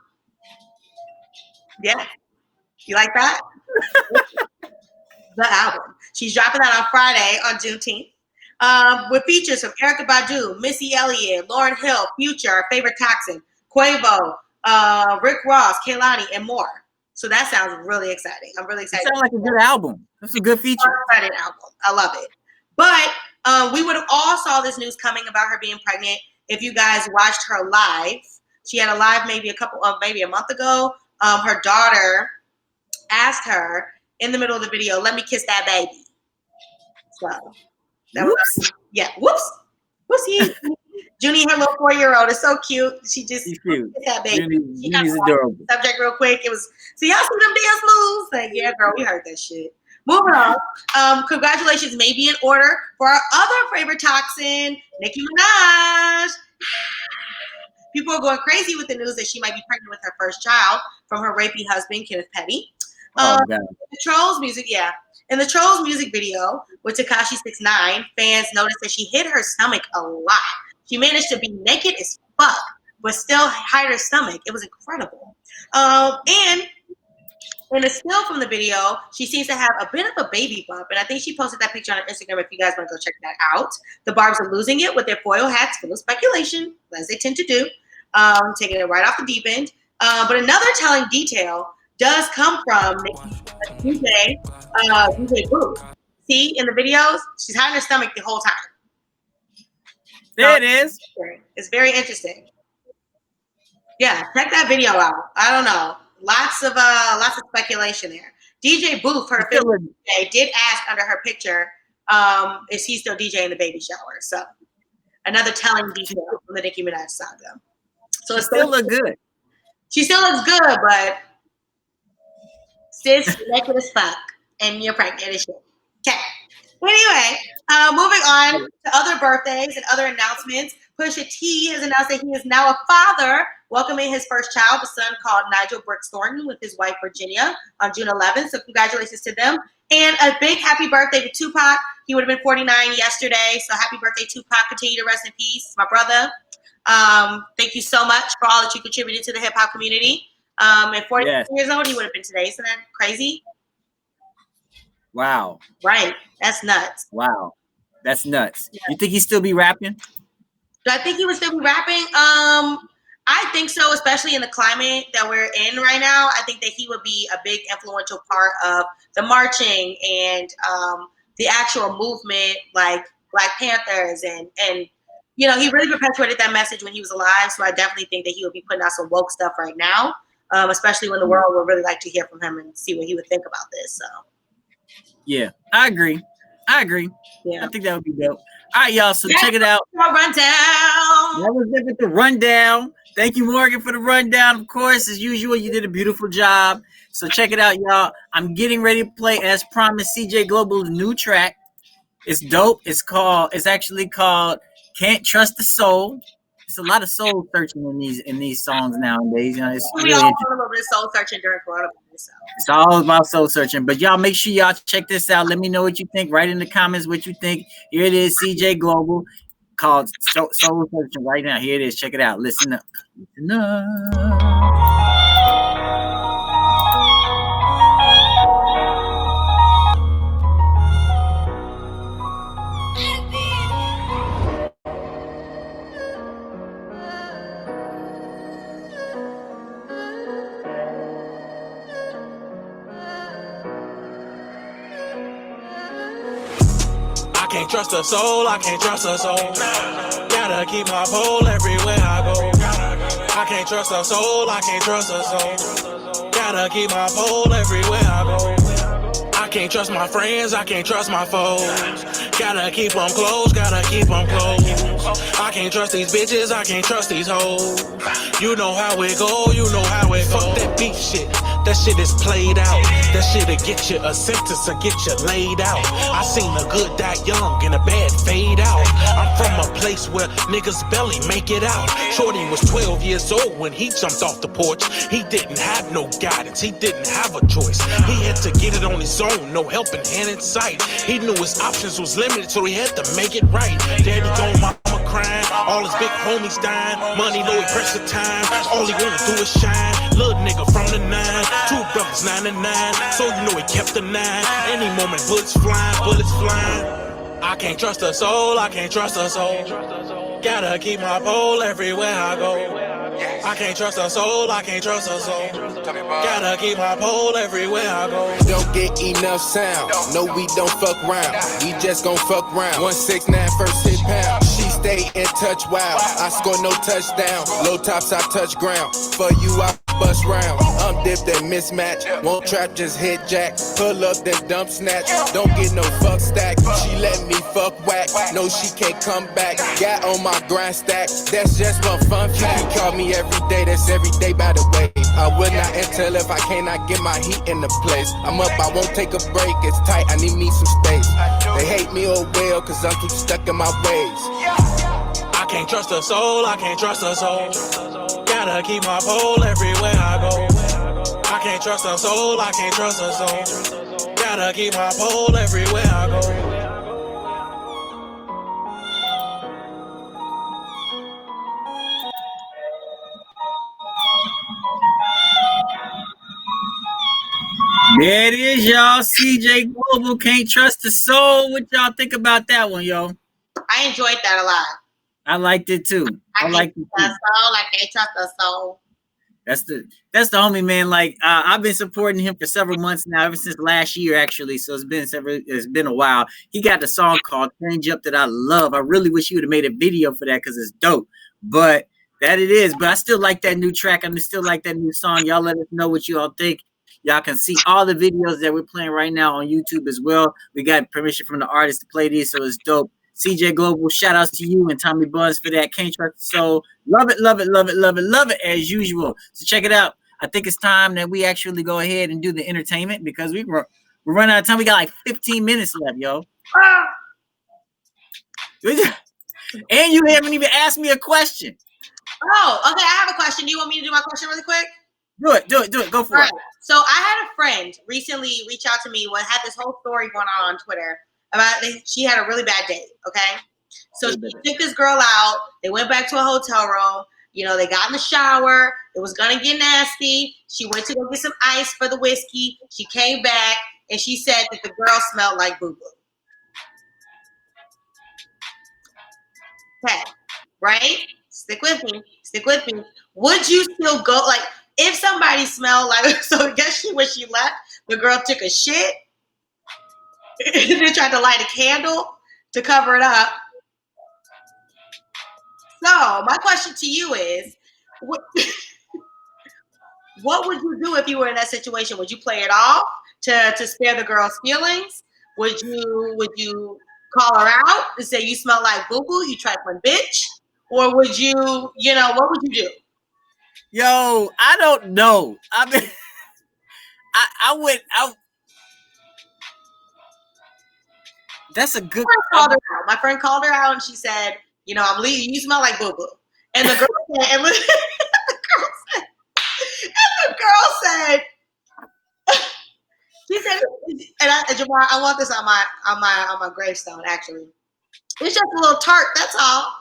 Yeah. You like that? The Album. She's dropping that on Friday on Juneteenth. With features from Erykah Badu, Missy Elliott, Lauryn Hill, Future, Our Favorite Toxin, Quavo, Rick Ross, Kehlani, and more. So that sounds really exciting. I'm really excited. It sounds like a good album. That's a good feature. Album. I love it. But we would have all saw this news coming about her being pregnant if you guys watched her live. She had a live maybe a month ago. Her daughter asked her in the middle of the video, "Let me kiss that baby." So that was, yeah. Whoopsie. Junie, her little 4-year-old, is so cute. She's cute. That baby. Junie's adorable. Subject real quick. It was, so y'all see them dance moves? Like, yeah, girl, we heard that shit. Moving on. Congratulations may be in order for our other favorite toxin, Nicki Minaj. People are going crazy with the news that she might be pregnant with her first child from her rapey husband, Kenneth Petty. Oh, God. The Trolls music, yeah. In the Trolls music video with Tekashi 6ix9ine, fans noticed that she hid her stomach a lot. She managed to be naked as fuck, but still hide her stomach. It was incredible. And in a still from the video, she seems to have a bit of a baby bump. And I think she posted that picture on her Instagram if you guys want to go check that out. The Barbs are losing it with their foil hats full of speculation, as they tend to do, taking it right off the deep end. But another telling detail does come from DJ Booth. See, in the videos, she's hiding her stomach the whole time. There it is. It's very interesting. Yeah, check that video out. I don't know. Lots of speculation there. DJ Booth, her DJ, did ask under her picture, is he still DJing the baby shower? So another telling detail from the Nicki Minaj saga. So it still look good. She still looks good, but sis, you're naked as fuck, and you're pregnant as shit. Okay. Anyway, moving on to other birthdays and other announcements. Pusha T has announced that he is now a father, welcoming his first child, a son called Nigel Brooks Thornton, with his wife Virginia on June 11th. So congratulations to them. And a big happy birthday to Tupac. He would have been 49 yesterday. So happy birthday, Tupac. Continue to rest in peace, my brother. Thank you so much for all that you contributed to the hip hop community. At 49 years old, he would have been today. Isn't that crazy? Wow. Right. That's nuts. Wow. That's nuts. Yeah. You think he'd still be rapping? Do I think he would still be rapping? I think so, especially in the climate that we're in right now. I think that he would be a big influential part of the marching and the actual movement, like Black Panthers and you know, he really perpetuated that message when he was alive. So I definitely think that he would be putting out some woke stuff right now, especially when the world would really like to hear from him and see what he would think about this. So yeah, I agree. yeah, I think that would be dope. All right, y'all. So check it out. Rundown. That was it with the rundown. Thank you, Morgan, for the rundown. Of course, as usual, you did a beautiful job. So check it out, y'all. I'm getting ready to play, as promised, CJ Global's new track. It's dope. It's actually called "Can't Trust the Soul." It's a lot of soul searching in these songs nowadays. You know, it's We really all interesting. want a little bit of soul searching during coronavirus. So. It's all about soul searching. But y'all make sure y'all check this out. Let me know what you think. Write in the comments what you think. Here it is, CJ Global, called Soul Searching right now. Here it is. Check it out. Listen up. Listen up. I can't trust a soul, I can't trust a soul. Gotta keep my pole everywhere I go. I can't trust a soul, I can't trust a soul. Gotta keep my pole everywhere I go. I can't trust my friends, I can't trust my foes. Gotta keep them close, gotta keep them close. I can't trust these bitches, I can't trust these hoes. You know how it go, you know how it go. Fuck that beef shit. That shit is played out. That shit'll get you a sentence or get you laid out. I seen a good die young and a bad fade out. I'm from a place where niggas barely make it out. Shorty was 12 years old when he jumped off the porch. He didn't have no guidance, he didn't have a choice. He had to get it on his own, no helping hand in sight. He knew his options was limited, so he had to make it right. Daddy gone, mama crying, all his big homies dying. Money low, he pressed the time, all he wanna do is shine. Little nigga from the 9, 2 brothers 9 to 9, so you know he kept the 9. Any moment bullets flying. I can't trust a soul, I can't trust a soul. Gotta keep my pole everywhere I go. I can't trust a soul, I can't trust a soul. Gotta keep my pole everywhere I go. Don't get enough sound. No, we don't fuck round. We just gon' fuck round. 169 first hit pound. She stay in touch wild. I score no touchdown. Low tops, I touch ground. For you, I bust round. I'm dipped and mismatch. Won't trap, just hit jack. Pull up, then dump snatch. Don't get no fuck stack. She let me fuck whack. No, she can't come back. Got on my grind stack. That's just one fun fact. He call me every day. That's every day, by the way. I will not enter if I cannot get my heat in the place. I'm up, I won't take a break. It's tight, I need me some space. They hate me oh well, cause I'm too stuck in my ways. I can't trust a soul, I can't trust a soul. Gotta keep my pole everywhere I go. I can't trust a soul, I can't trust a soul. Gotta keep my pole everywhere I go. There it is, y'all. CJ Global, Can't Trust the Soul. What y'all think about that one, yo? I enjoyed that a lot. I liked it too. I liked it too. Soul, I can't trust the soul. That's the homie, man. Like I've been supporting him for several months now, ever since last year actually. So it's been a while. He got the song called Change Up that I love. I really wish he would have made a video for that because it's dope. But that it is. But I still like that new track. I still like that new song. Y'all let us know what you all think. Y'all can see all the videos that we're playing right now on YouTube as well. We got permission from the artist to play these, so it's dope. CJ Global, shout outs to you and Tommy Buns for that. Can't Trust the Soul. Love it, love it, love it, love it, love it as usual. So check it out. I think it's time that we actually go ahead and do the entertainment because we're running out of time. We got like 15 minutes left, yo. And you haven't even asked me a question. Oh, okay. I have a question. Do you want me to do my question really quick? Do it. Go for it. So I had a friend recently reach out to me. Had this whole story going on Twitter about she had a really bad date. Okay, so she took this girl out. They went back to a hotel room. You know, they got in the shower. It was gonna get nasty. She went to go get some ice for the whiskey. She came back and she said that the girl smelled like boo boo. Okay, right? Stick with me. Would you still go like? If somebody smelled like, so I guess when she left, the girl took a shit and then tried to light a candle to cover it up. So my question to you is, what, what would you do if you were in that situation? Would you play it off to spare the girl's feelings? Would you call her out and say you smell like boo boo, you trifling bitch? Or would you, what would you do? Yo, I don't know. I mean, I would. That's a good. My friend called her out and she said, I'm leaving. You smell like boo boo. And the girl said, and the girl said, she said, and Jamar, I want this on my gravestone. Actually, it's just a little tart. That's all.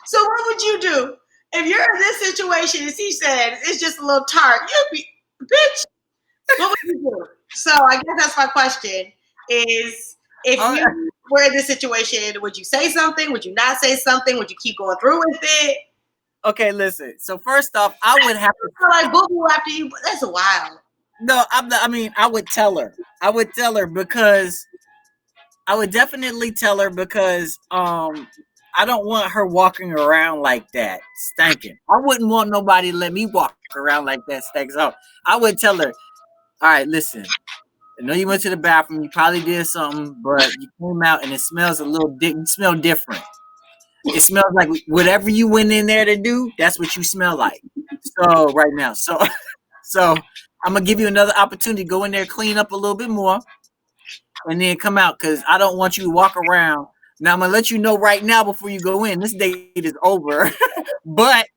So what would you do if you're in this situation and she said it's just a little tart? You'd be, bitch. What would you do? So I guess that's my question: is if you were in this situation, would you say something? Would you not say something? Would you keep going through with it? Okay, listen. So first off, I would have to like boo boo after you. That's wild. No, I would tell her. I would tell her because I would definitely tell her because I don't want her walking around like that, stinking. I wouldn't want nobody to let me walk around like that, stinks. So I would tell her, all right, listen. I know you went to the bathroom, you probably did something, but you came out and it smells you smell different. It smells like whatever you went in there to do, that's what you smell like. So right now. So I'm gonna give you another opportunity to go in there, clean up a little bit more, and then come out because I don't want you to walk around. Now I'm gonna let you know right now before you go in. This date is over, but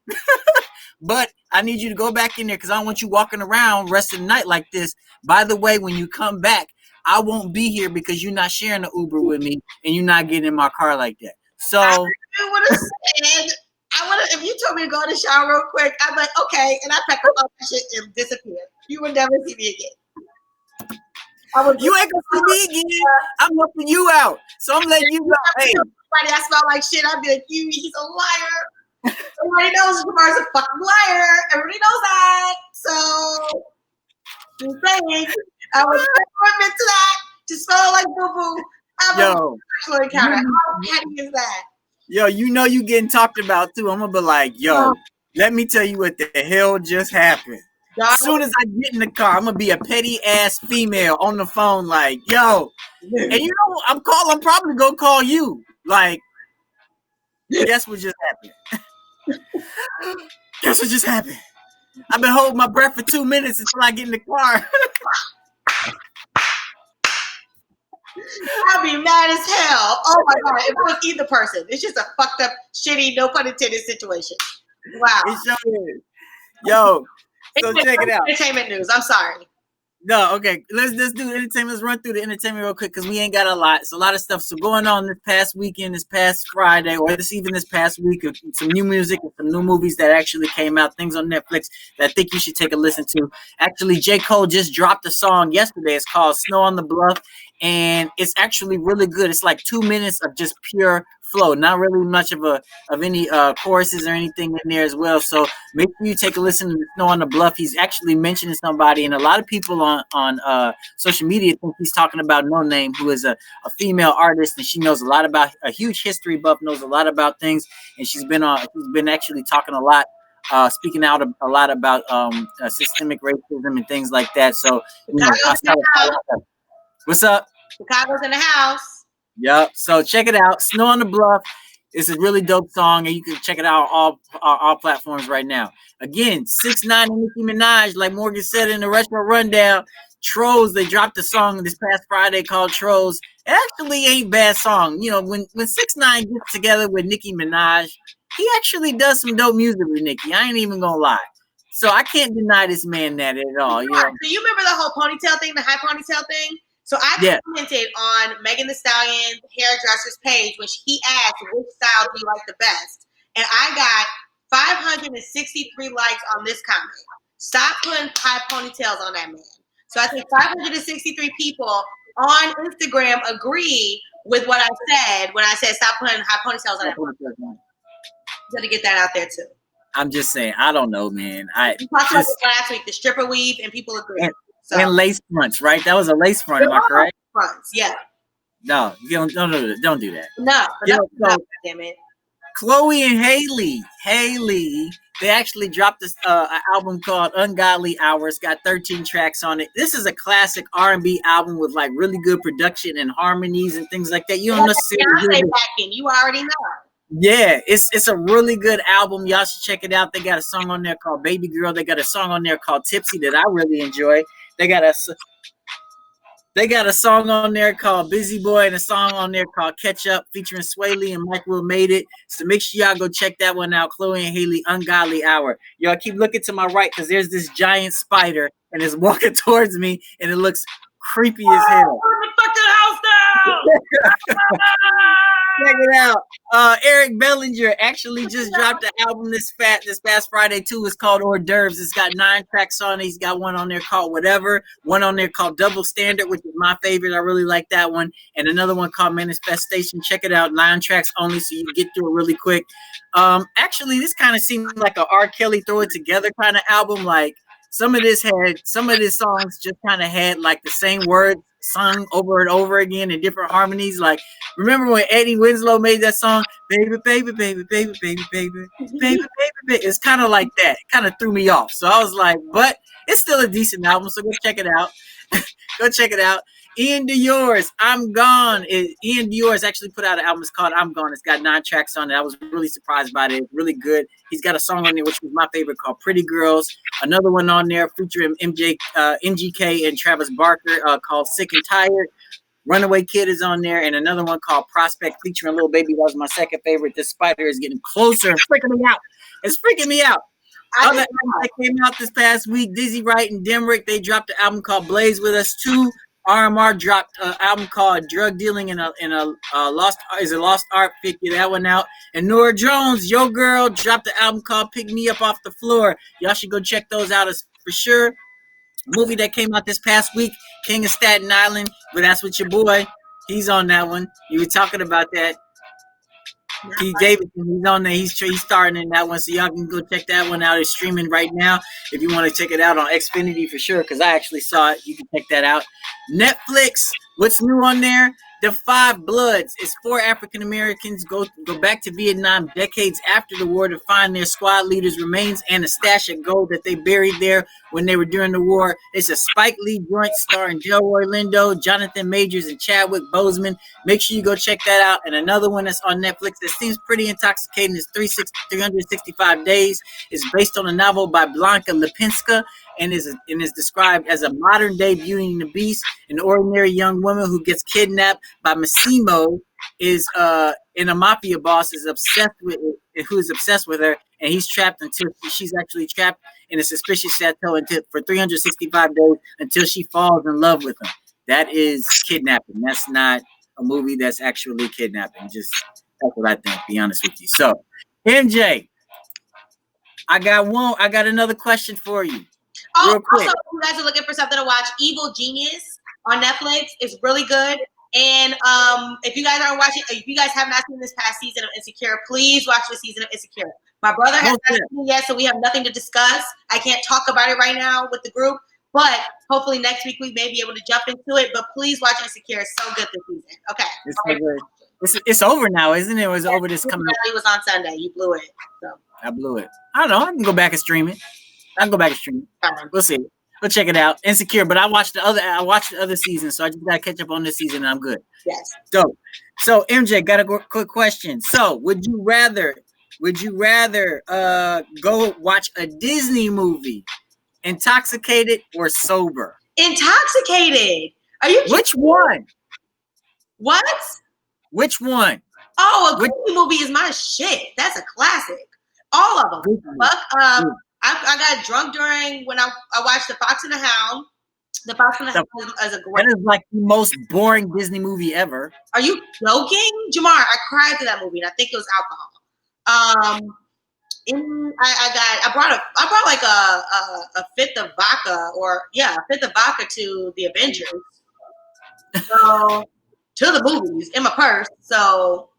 I need you to go back in there because I don't want you walking around rest of the night like this. By the way, when you come back, I won't be here because you're not sharing the Uber with me and you're not getting in my car like that. So I would have said, if you told me to go in the shower real quick, I'm like, okay, and I pack up all that shit and disappear. You would never see me again. You ain't gonna see me again. I'm helping you out. So I'm letting you know. Hey, everybody, I smell like shit. I'd be like, he's a liar. Everybody knows Jamar's a fucking liar. Everybody knows that. So, just saying, I was never admit to that. To smell like boo boo. Yo, sexual encounter. How petty is that? Yo, you know you getting talked about too. I'm gonna be like, yo, let me tell you what the hell just happened. As soon as I get in the car, I'm gonna be a petty ass female on the phone, like, yo, and you know, I'm probably gonna call you. Like, guess what just happened? Guess what just happened? I've been holding my breath for 2 minutes until I get in the car. I'd be mad as hell. Oh my god, if it was either person. It's just a fucked up, shitty, no pun intended situation. Wow. It sure is. Yo, so check it out. Entertainment news. I'm sorry. No, okay. Let's do entertainment. Let's run through the entertainment real quick because we ain't got a lot. It's a lot of stuff. So going on this past weekend, this past Friday, or this past week, some new music and some new movies that actually came out, things on Netflix that I think you should take a listen to. Actually, J. Cole just dropped a song yesterday. It's called Snow on the Bluff, and it's actually really good. It's like 2 minutes of just pure flow, not really much of any choruses or anything in there as well. So make sure you take a listen to Snow on the Bluff. He's actually mentioning somebody, and a lot of people on social media think he's talking about No Name, who is a female artist, and she knows a lot about, a huge history buff, knows a lot about things, and she's been actually talking a lot, speaking out a lot about systemic racism and things like that. So what's up? Chicago's in the house. Yep. So check it out. Snow on the Bluff. It's a really dope song, and you can check it out on all platforms right now. Again, 6ix9ine and Nicki Minaj, like Morgan said in the Retro Rundown. Trolls, they dropped a song this past Friday called Trolls. It actually ain't bad song. You know, when 6ix9ine gets together with Nicki Minaj, he actually does some dope music with Nicki. I ain't even gonna lie. So I can't deny this man that at all. You know? So you remember the whole ponytail thing, the high ponytail thing? So I commented on Megan Thee Stallion's hairdresser's page when he asked which style do you like the best, and I got 563 likes on this comment. Stop putting high ponytails on that man. So I think 563 people on Instagram agree with what I said when I said stop putting high ponytails on that man. Got to get that out there too. I'm just saying, I don't know, man. We talked about this last week, the stripper weave, and people agree. And lace fronts, right? That was a lace front, am I correct? Fronts, yeah. No, you don't do that. No, Yo, so damn it. Chloe and Haley, they actually dropped this an album called Ungodly Hours. Got 13 tracks on it. This is a classic R&B album with like really good production and harmonies and things like that. You don't necessarily hear backing. You already know. Yeah, it's a really good album. Y'all should check it out. They got a song on there called Baby Girl. They got a song on there called Tipsy that I really enjoy. They got a song on there called Busy Boy and a song on there called Catch Up featuring Sway Lee and Mike Will Made It. So make sure y'all go check that one out. Chloe and Haley, Ungodly Hour. Y'all keep looking to my right because there's this giant spider and it's walking towards me and it looks creepy as hell. Fuck the house down! Check it out. Eric Bellinger actually just dropped an album this past Friday too. It's called Hors d'oeuvres. It's got 9 tracks on it. He's got one on there called Whatever, one on there called Double Standard, which is my favorite. I really like that one, and another one called Manifestation. Check it out. 9 tracks only, so you can get through it really quick. Actually, this kind of seemed like a R. Kelly throw it together kind of album. Like some of his songs just kind of had like the same words sung over and over again in different harmonies. Like, remember when Eddie Winslow made that song, baby, baby, baby, baby, baby, baby, baby, baby, baby? It's kind of like that. It kind of threw me off. So I was like, but it's still a decent album. So go check it out. Go check it out. Ian Dior's I'm Gone. Ian Dior's actually put out an album. It's called I'm Gone. It's got 9 tracks on it. I was really surprised by it. It's really good. He's got a song on there, which was my favorite, called Pretty Girls. Another one on there featuring MGK and Travis Barker called Sick and Tired. Runaway Kid is on there, and another one called Prospect featuring Lil Baby. That was my second favorite. This spider is getting closer and freaking me out. It's freaking me out. Other albums that came out this past week, Dizzy Wright and Dimrick, they dropped an album called Blaze With Us 2. RMR dropped an album called Drug Dealing in a Lost Art. Pick that one out. And Nora Jones, Yo Girl, dropped an album called Pick Me Up Off the Floor. Y'all should go check those out for sure. Movie that came out this past week, King of Staten Island, but that's with your boy. He's on that one. You were talking about that. Keith Davidson, he's on there. He's starring in that one, so y'all can go check that one out. It's streaming right now. If you want to check it out on Xfinity for sure, because I actually saw it. You can check that out. Netflix, what's new on there? The Five Bloods. It's 4 African Americans go back to Vietnam decades after the war to find their squad leader's remains and a stash of gold that they buried there when they were during the war. It's a Spike Lee joint starring Delroy Lindo, Jonathan Majors, and Chadwick Boseman. Make sure you go check that out. And another one that's on Netflix that seems pretty intoxicating is 365 Days. It's based on a novel by Blanca Lipinska and is described as a modern-day Beauty and the Beast. An ordinary young woman who gets kidnapped by Massimo is and a mafia boss who is obsessed with her, and he's trapped until she's actually trapped in a suspicious chateau for 365 days until she falls in love with him. That is kidnapping. That's not a movie that's actually kidnapping. Just that's what I think, to be honest with you. So, MJ, I got another question for you. Also, if you guys are looking for something to watch, Evil Genius on Netflix is really good. And if you guys have not seen this past season of Insecure, please watch the season of Insecure. My brother has not seen it yet, so we have nothing to discuss. I can't talk about it right now with the group, but hopefully next week we may be able to jump into it. But please watch Insecure. It's so good this season. Okay. It's over now, isn't it? It was over this coming. It was on Sunday. You blew it. So. I blew it. I don't know. I can go back and stream it. We'll see. We'll check it out. Insecure, but I watched the other season, so I just gotta catch up on this season, and I'm good. Yes. So MJ, got a quick question. So, would you rather go watch a Disney movie, intoxicated or sober? Intoxicated. Are you kidding? Which one? What? Which one? Oh, a Disney movie is my shit. That's a classic. All of them. I got drunk when I watched The Fox and the Hound. The Fox and the Hound is a great. That is like the most boring Disney movie ever. Are you joking, Jamar? I cried to that movie, and I think it was alcohol. I brought like a fifth of vodka, a fifth of vodka to the Avengers. So to the movies in my purse. So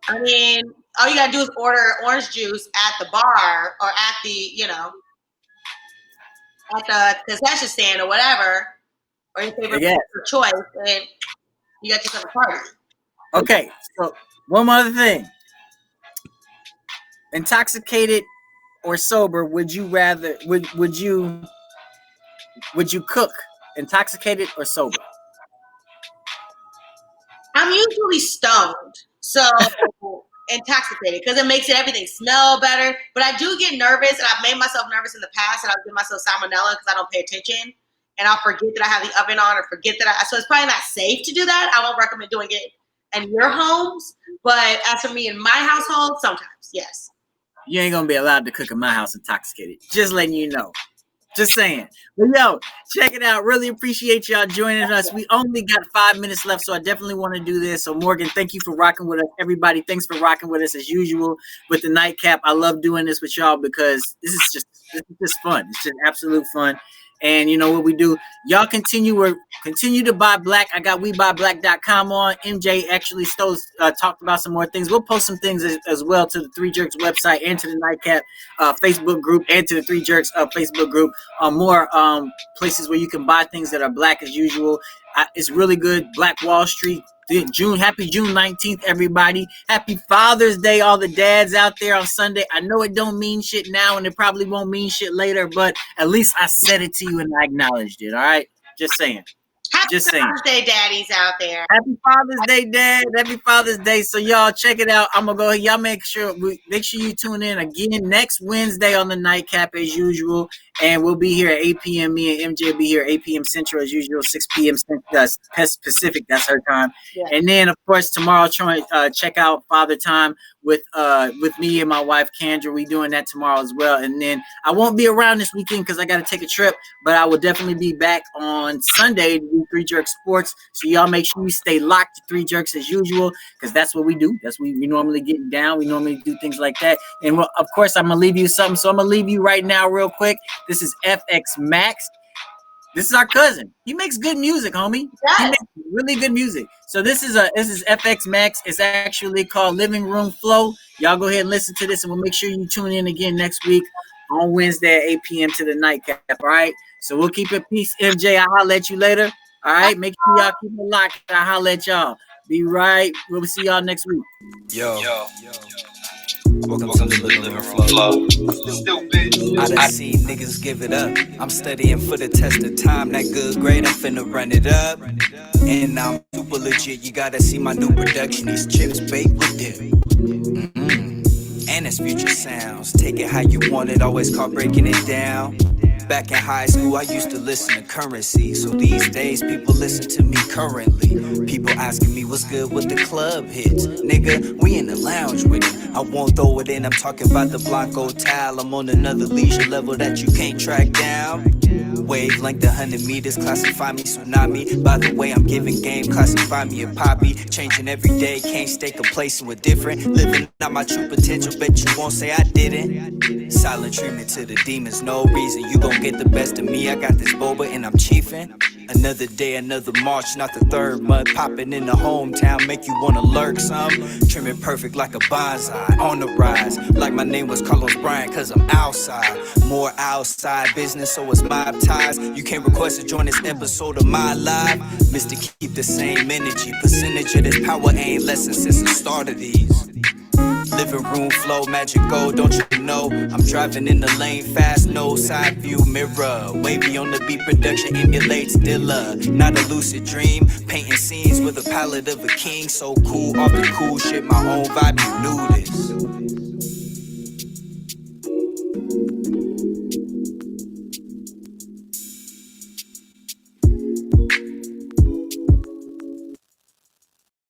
I mean, all you gotta do is order orange juice at the bar or at the, at the concession stand or whatever, or your favorite choice. And You got yourself a party. Okay, so one other thing. Intoxicated or sober, would you rather would you cook intoxicated or sober? I'm usually stoned, so intoxicated because it makes everything smell better. But I do get nervous, and I've made myself nervous in the past, and I'll give myself salmonella because I don't pay attention, and I'll forget that I have the oven on, or forget that so it's probably not safe to do that. I won't recommend doing it in your homes, but as for me in my household, sometimes, yes. You ain't gonna be allowed to cook in my house intoxicated. Just letting you know. Just saying. But yo, check it out. Really appreciate y'all joining us. We only got 5 minutes left, so I definitely want to do this. So Morgan, thank you for rocking with us. Everybody, thanks for rocking with us as usual with the NiteKap. I love doing this with y'all because this is just fun. It's just absolute fun. And you know what we do? Y'all continue to buy black. I got WeBuyBlack.com on. MJ actually talked about some more things. We'll post some things as well to the Three Jerks website and to the NiteKap Facebook group and to the Three Jerks Facebook group. More places where you can buy things that are black as usual. It's really good. Black Wall Street. Happy June 19th, everybody. Happy Father's Day, all the dads out there on Sunday. I know it don't mean shit now, and it probably won't mean shit later, but at least I said it to you and I acknowledged it, all right? Just saying. Happy Father's Day, daddies out there. Happy Father's Day, Dad. Happy Father's Day. So y'all check it out. I'm gonna go ahead. Y'all make sure you tune in again next Wednesday on the NiteKap as usual. And we'll be here at 8 p.m. Me and MJ will be here at 8 p.m. Central as usual, 6 p.m. Pacific. That's her time. Yeah. And then of course tomorrow, check out Father Time with me and my wife Kendra. We doing that tomorrow as well. And then I won't be around this weekend because I got to take a trip, but I will definitely be back on Sunday to do Three Jerks Sports. So y'all make sure you stay locked to Three Jerks as usual because that's what we do. That's what we normally get down. We normally do things like that. And of course, I'm gonna leave you something. So I'm gonna leave you right now, real quick. This is FX Max. This is our cousin. He makes good music, homie. Yes. He makes really good music. So this is FX Max. It's actually called Living Room Flow. Y'all go ahead and listen to this, and we'll make sure you tune in again next week on Wednesday at 8 p.m. to the NiteKap. All right. So we'll keep it peace. MJ, I'll holler at you later. All right. Make sure y'all keep it locked. I'll holler at y'all. Be right. We'll see y'all next week. Yo. Welcome to the Living Flow. I done seen niggas give it up. I'm studying for the test of time. That good grade, I'm finna run it up. And I'm super legit. You gotta see my new production. These chips baked with dip. And it's future sounds. Take it how you want it. Always call breaking it down. Back in high school, I used to listen to Currency. So these days, people listen to me currently. People asking me what's good with the club hits. Nigga, we in the lounge with it. I won't throw it in, I'm talking about the Blanco towel. I'm on another leisure level that you can't track down. Wavelength 100 meters, classify me tsunami. By the way, I'm giving game, classify me a poppy. Changing every day, can't stay complacent with different. Living out my true potential, bet you won't say I didn't. Silent treatment to the demons, no reason. You gon' get the best of me, I got this boba and I'm chiefin'. Another day, another March, not the third month. Popping in the hometown, make you wanna lurk some. Trimming perfect like a bonsai, on the rise. Like my name was Carlos Bryant, cause I'm outside. More outside business, so it's mob ties. You can't request to join this episode of my live. Mr. Keep the same energy. Percentage of this power ain't lessened since the start of these. Living room flow, magic gold, don't you know? I'm driving in the lane fast, no side view mirror. Wavy on the beat, production emulates Dilla. Not a lucid dream, painting scenes with a palette of a king. So cool, off the cool shit, my own vibe, you knew this.